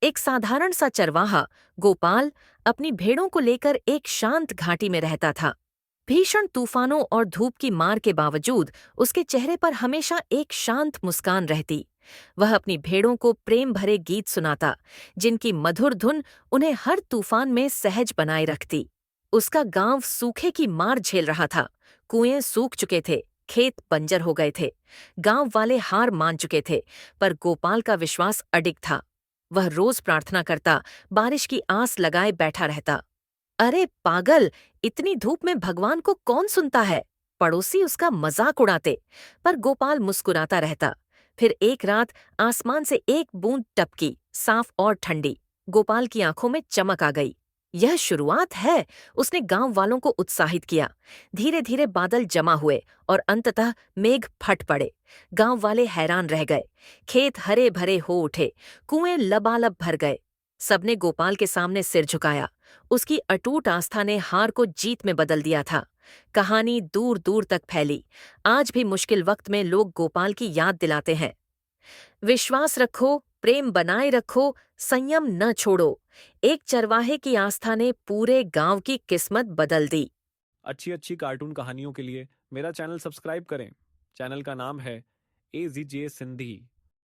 एक साधारण सा चरवाहा गोपाल अपनी भेड़ों को लेकर एक शांत घाटी में रहता था। भीषण तूफानों और धूप की मार के बावजूद उसके चेहरे पर हमेशा एक शांत मुस्कान रहती। वह अपनी भेड़ों को प्रेम भरे गीत सुनाता, जिनकी मधुर धुन उन्हें हर तूफान में सहज बनाए रखती। उसका गांव सूखे की मार झेल रहा था। कुएं सूख चुके थे, खेत बंजर हो गए थे, गांव वाले हार मान चुके थे, पर गोपाल का विश्वास अडिग था। वह रोज प्रार्थना करता, बारिश की आस लगाए बैठा रहता। अरे पागल, इतनी धूप में भगवान को कौन सुनता है? पड़ोसी उसका मजाक उड़ाते, पर गोपाल मुस्कुराता रहता। फिर एक रात आसमान से एक बूंद टपकी, साफ और ठंडी। गोपाल की आंखों में चमक आ गई। यह शुरुआत है, उसने गांव वालों को उत्साहित किया। धीरे धीरे बादल जमा हुए और अंततः मेघ फट पड़े। गांव वाले हैरान रह गए। खेत हरे भरे हो उठे, कुएं लबालब भर गए। सबने गोपाल के सामने सिर झुकाया। उसकी अटूट आस्था ने हार को जीत में बदल दिया था। कहानी दूर दूर तक फैली। आज भी मुश्किल वक्त में लोग गोपाल की याद दिलाते हैं। विश्वास रखो, प्रेम बनाए रखो, संयम न छोड़ो। एक चरवाहे की आस्था ने पूरे गांव की किस्मत बदल दी। अच्छी अच्छी कार्टून कहानियों के लिए मेरा चैनल सब्सक्राइब करें। चैनल का नाम है AZJ सिंधी।